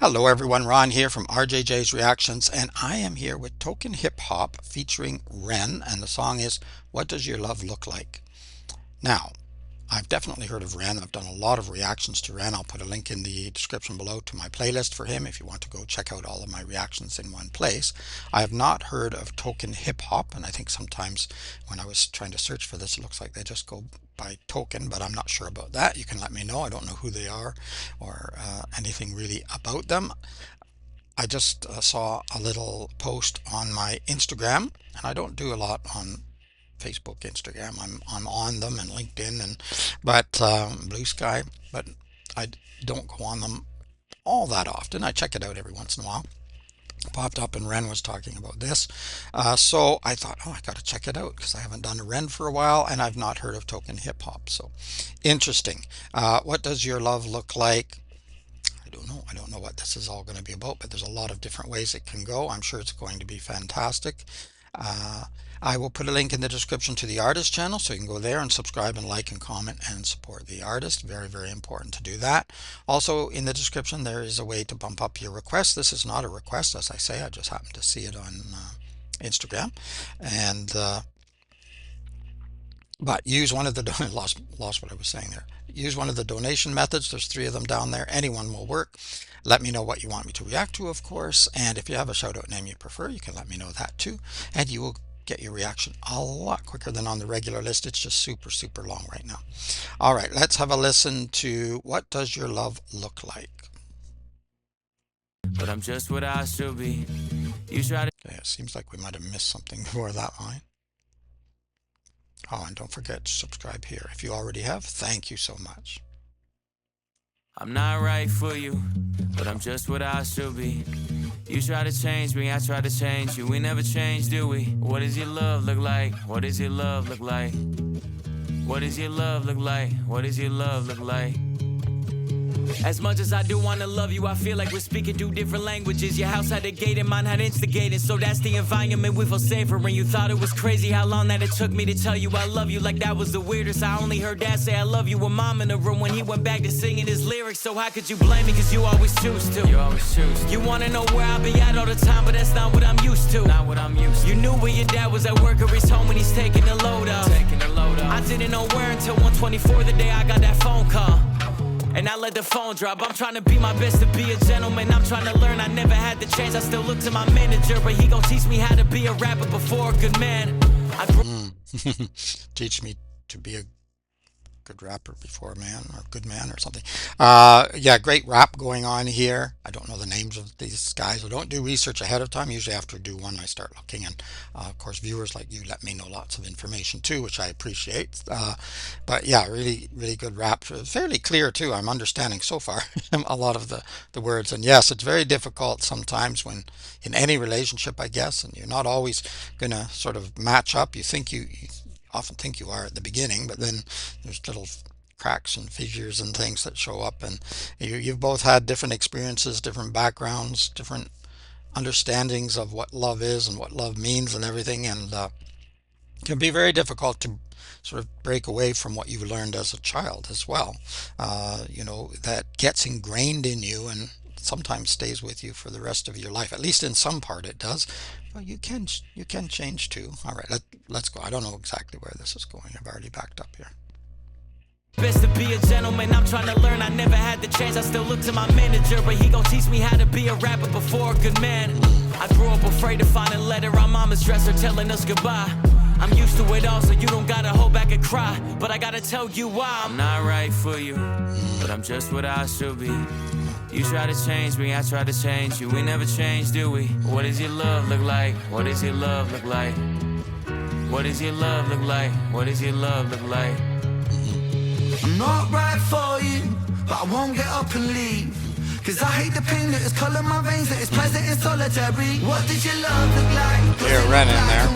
Hello everyone, Ron here from RJJ's Reactions, and I am here with Tokenhiphop featuring Ren, and the song is What Does Your Love Look Like? Now, I've definitely heard of Ren. I've done a lot of reactions to Ren. I'll put a link in the description below to my playlist for him if you want to go check out all of my reactions in one place. I have not heard of Tokenhiphop, and I think sometimes when I was trying to search for this, it looks like they just go by Token, but I'm not sure about that. You can let me know. I don't know who they are or anything really about them. I just saw a little post on my Instagram, and I don't do a lot on Facebook, Instagram. I'm on them and LinkedIn and Blue Sky, but I don't go on them all that often. I check it out every once in a while. Popped up and Ren was talking about this, so I thought, oh, I got to check it out because I haven't done a Ren for a while and I've not heard of Tokenhiphop. So interesting. What does your love look like? I don't know what this is all going to be about, but there's a lot of different ways it can go. I'm sure it's going to be fantastic. I will put a link in the description to the artist channel, so you can go there and subscribe and like and comment and support the artist. Very, very important to do that. Also in the description there is a way to bump up your request. This is not a request, as I say. I just happened to see it on Instagram, and but use one of the lost what I was saying there. Use one of the donation methods. There's 3 of them down there. Anyone will work. Let me know what you want me to react to, of course, and if you have a shout out name you prefer, you can let me know that too, and you will get your reaction a lot quicker than on the regular list. It's just super long right now. All right, let's have a listen to What Does Your Love Look Like? But I'm just what I should be. You try to. Okay, it seems like we might have missed something before that line. Oh, and don't forget to subscribe here. If you already have, thank you so much. I'm not right for you, but I'm just what I should be. You try to change me, I try to change you. We never change, do we? What does your love look like? What does your love look like? What does your love look like? What does your love look like? As much as I do want to love you, I feel like we're speaking 2 different languages. Your house had a gate and mine had instigated, so that's the environment we feel safer in. You thought it was crazy how long that it took me to tell you I love you, like that was the weirdest. I only heard Dad say I love you with Mom in the room when he went back to singing his lyrics. So how could you blame me, cause you always choose to. You always choose to. You wanna know where I be at all the time, but that's not what I'm used to. Not what I'm used to. You knew where your dad was at work or he's home when he's taking the load up. I didn't know where until 1:24 the day I got that phone call. And I let the phone drop. I'm trying to be my best to be a gentleman. I'm trying to learn, I never had the chance. I still look to my manager, but he gon' teach me how to be a rapper before a good man. Teach me to be a good rapper before a man, or good man, or something. Yeah, great rap going on here. I don't know the names of these guys. I don't do research ahead of time. Usually after I do one I start looking, and of course viewers like you let me know lots of information too, which I appreciate. But yeah, really good rap. Fairly clear too. I'm understanding so far a lot of the words, and yes, it's very difficult sometimes when in any relationship, I guess, and you're not always gonna sort of match up. You think you often think you are at the beginning, but then there's little cracks and fissures and things that show up, and you've both had different experiences, different backgrounds, different understandings of what love is and what love means and everything, and it can be very difficult to sort of break away from what you've learned as a child as well. You know, that gets ingrained in you and sometimes stays with you for the rest of your life. At least in some part it does. But you can change too. All right, let's go. I don't know exactly where this is going. I've already backed up here. Best to be a gentleman, I'm trying to learn, I never had the chance. I still look to my manager, but he gon' teach me how to be a rapper before a good man. I grew up afraid to find a letter on mama's dresser telling us goodbye. I'm used to it all, so you don't gotta hold back and cry, but I gotta tell you why. I'm not right for you, but I'm just what I should be. You try to change me, I try to change you. We never change, do we? What does your love look like? What does your love look like? What does your love look like? What does your love look like? I'm not right for you, but I won't get up and leave. Cause I hate the pain that is colour my veins, that is present in solitary. What does your love look like? Here, Ren in there.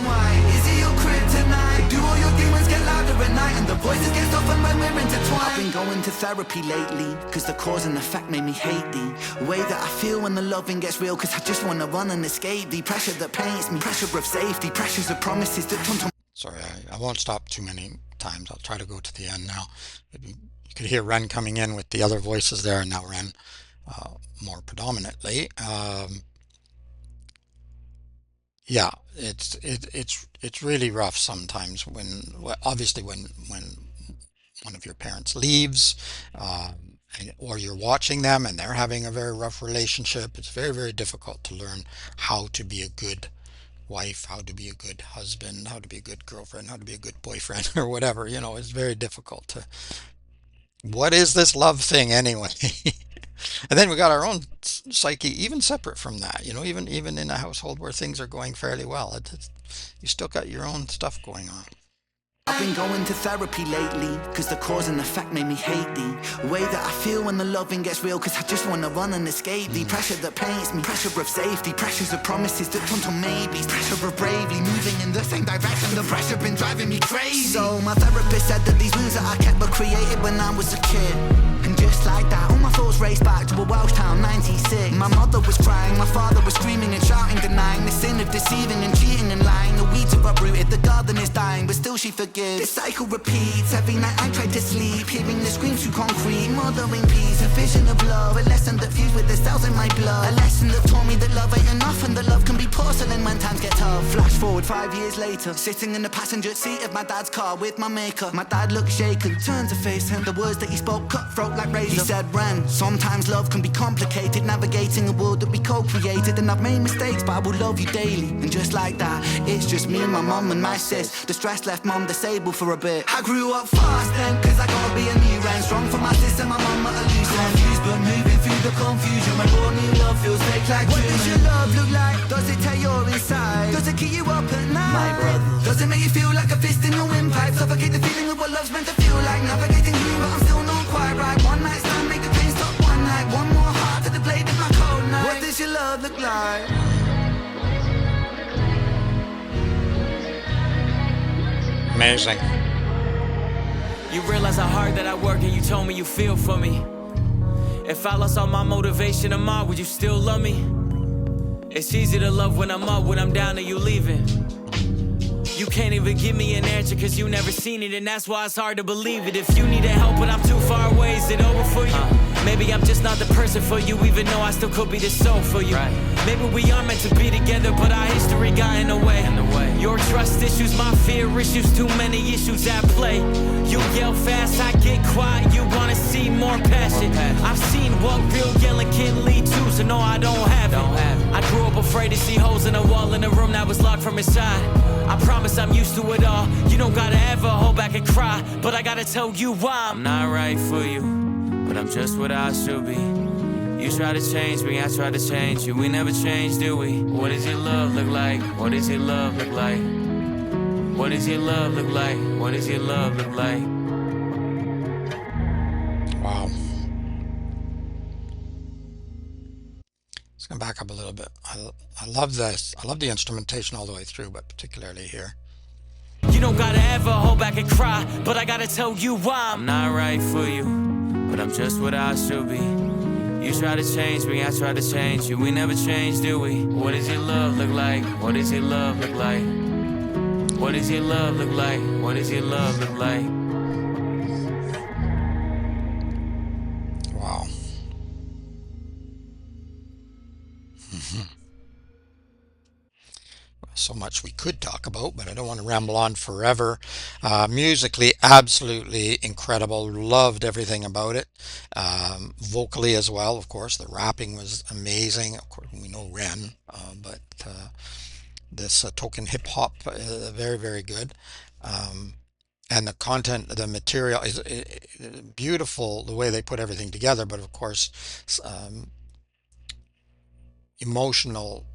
Is it your kryptonite? Do all your demons get louder at night and the voices get softened when we're intertwined? I've been going to therapy lately, cause the cause and the fact made me hate the way that I feel when the loving gets real. Cause I just wanna run and escape the pressure that paints me. Pressure of safety, pressures of promises that turn to. Sorry, I won't stop too many times. I'll try to go to the end now. You could hear Ren coming in with the other voices there, and now Ren more predominantly. Yeah, it's really rough sometimes when, well, obviously when one of your parents leaves, or you're watching them and they're having a very rough relationship. It's very, very difficult to learn how to be a good wife, how to be a good husband, how to be a good girlfriend, how to be a good boyfriend, or whatever. It's very difficult to. What is this love thing anyway? And then we got our own psyche, even separate from that. Even in a household where things are going fairly well, you still got your own stuff going on. I've been going to therapy lately, cause the cause and the fact made me hate the way that I feel when the loving gets real, cause I just wanna run and escape the pressure that paints me, pressure of safety, pressures of promises that turn to maybes, pressure of bravely moving in the same direction, the pressure been driving me crazy. So my therapist said that these wounds that I kept were created when I was a kid, and just like that, all my thoughts raced back to a Welsh town, 96. My mother was crying, my father was screaming and shouting, denying the sin of deceiving and cheating and lying. The weeds are uprooted, the garden is dying, but still she forgives. This cycle repeats, every night I try to sleep, hearing the screams through concrete, mothering peace, a vision of love, a lesson that fused with the cells in my blood, a lesson that taught me that love ain't enough and that love can be porcelain when times get tough. Flash forward 5 years later, sitting in the passenger seat of my dad's car with my maker. My dad looked shaken, turned to face him, the words that he spoke cutthroat like razor. He said, Ren, sometimes love can be complicated, navigating a world that we co-created, and I've made mistakes but I will love you daily. And just like that, it's just me and my mum and my sis. The stress left mum disabled for a bit. I grew up fast then, cause I gotta be a new Ren, strong for my sister, my mum at a loose end. Confused but moving through the confusion, when raw new love feels fake like What does your love look like? Does it tear your inside? Does it keep you up at night? My brother. Does it make you feel like a fist in your windpipe? Suffocate the feeling of what love's meant to feel like. Navigating you but I'm still not quite right. One night stand, make the pain stop one night. One more heart to the blade of my cold knife. What does your love look like? Amazing. You realize how hard that I work and you told me you feel for me. If I lost all my motivation tomorrow, would you still love me? It's easy to love when I'm up, when I'm down and you leaving. You can't even give me an answer cause you never seen it, and that's why it's hard to believe it. If you needed help but I'm too far away, is it over for you? Maybe I'm just not the person for you, even though I still could be the soul for you. Maybe we are meant to be together, but our history got in the way. Your trust issues, my fear issues, too many issues at play. You yell fast, I get quiet, you wanna see more passion. I've seen what real yelling can lead to, so no, I don't have it. I grew up afraid to see holes in a wall in a room that was locked from inside. I promise I'm used to it all. You don't gotta ever hold back and cry, but I gotta tell you why. I'm not right for you, but I'm just what I should be. You try to change me, I try to change you. We never change, do we? What does your love look like? What does your love look like? What does your love look like? What does your love look like? Wow. Let's come back up a little bit. I love this. I love the instrumentation all the way through, but particularly here. You don't gotta ever hold back and cry, but I gotta tell you why. I'm not right for you, but I'm just what I should be. You try to change me, I try to change you. We never change, do we? What does your love look like? What does your love look like? What does your love look like? What does your love look like? Wow. So much we could talk about, but I don't want to ramble on forever. Musically, absolutely incredible. Loved everything about it. Vocally as well, of course. The rapping was amazing. Of course, we know Ren, but this token hip hop, very, very good. And the content, the material is beautiful, the way they put everything together, but of course, emotional.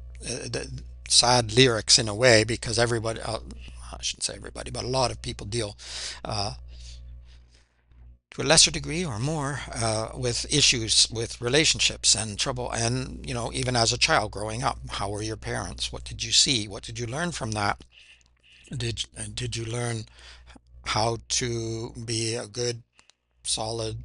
Sad lyrics in a way, because everybody, I shouldn't say everybody, but a lot of people deal to a lesser degree or more with issues with relationships and trouble, and even as a child growing up, how were your parents? What did you see? What did you learn from that? Did you learn how to be a good, solid,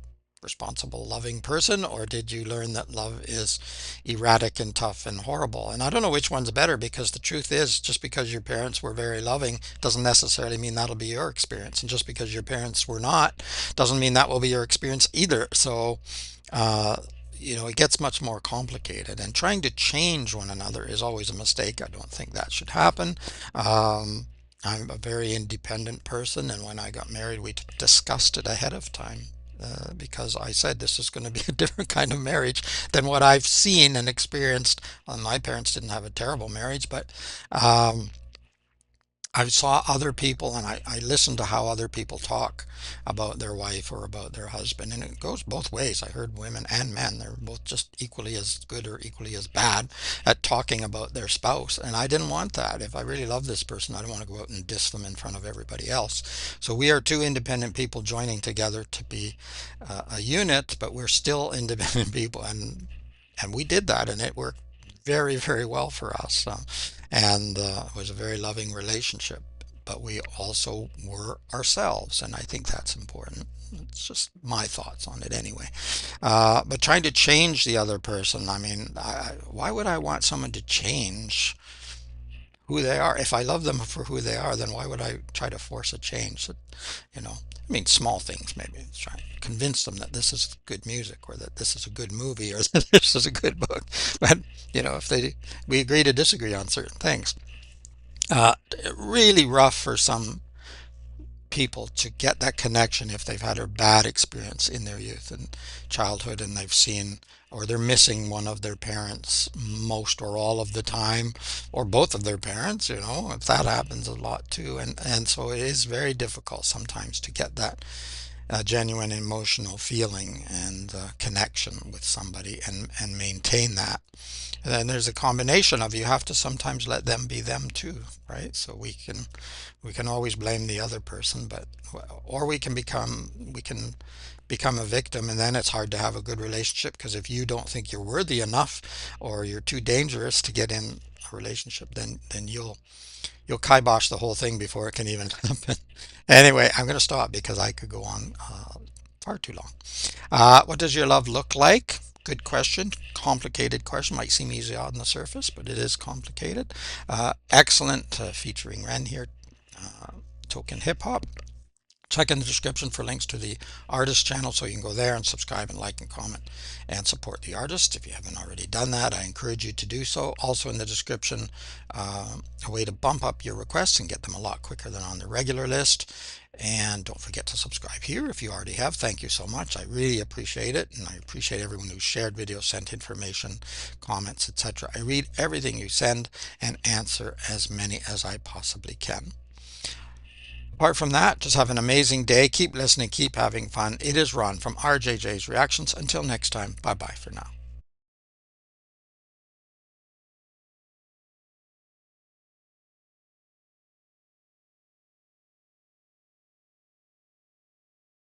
responsible, loving person, or did you learn that love is erratic and tough and horrible? And I don't know which one's better, because the truth is, just because your parents were very loving doesn't necessarily mean that'll be your experience, and just because your parents were not doesn't mean that will be your experience either. So it gets much more complicated, and trying to change one another is always a mistake. I don't think that should happen. Um, I'm a very independent person, and when I got married, we discussed it ahead of time. Because I said this is going to be a different kind of marriage than what I've seen and experienced. Well, my parents didn't have a terrible marriage, but um, I saw other people, and I listened to how other people talk about their wife or about their husband, and it goes both ways. I heard women and men, they're both just equally as good or equally as bad at talking about their spouse, and I didn't want that. If I really love this person, I don't want to go out and diss them in front of everybody else. So we are two independent people joining together to be a unit, but we're still independent people, and we did that, and it worked very, very well for us. And it was a very loving relationship. But we also were ourselves, and I think that's important. It's just my thoughts on it anyway. But trying to change the other person, I mean, why would I want someone to change who they are? If I love them for who they are, then why would I try to force a change? I mean, small things maybe. Try and convince them that this is good music, or that this is a good movie, or that this is a good book. But if we agree to disagree on certain things. Uh, Really rough for some people to get that connection if they've had a bad experience in their youth and childhood, and they've seen, or they're missing one of their parents most or all of the time, or both of their parents. If that happens a lot too, and so it is very difficult sometimes to get that genuine emotional feeling and connection with somebody, and maintain that. And then there's a combination of, you have to sometimes let them be them too, right? So we can always blame the other person, but or we can become a victim, and then it's hard to have a good relationship, because if you don't think you're worthy enough, or you're too dangerous to get in a relationship, then you'll kibosh the whole thing before it can even happen. Anyway, I'm going to stop because I could go on far too long. What does your love look like? Good question. Complicated question. Might seem easy on the surface, but it is complicated. Excellent, featuring Ren here. Token Hip Hop. Check in the description for links to the artist channel, so you can go there and subscribe and like and comment and support the artist. If you haven't already done that, I encourage you to do so. Also in the description, a way to bump up your requests and get them a lot quicker than on the regular list. And don't forget to subscribe here if you already have. Thank you so much. I really appreciate it, and I appreciate everyone who shared videos, sent information, comments, etc. I read everything you send and answer as many as I possibly can. Apart from that, just have an amazing day. Keep listening, keep having fun. It is Ron from RJJ's Reactions. Until next time, bye bye for now.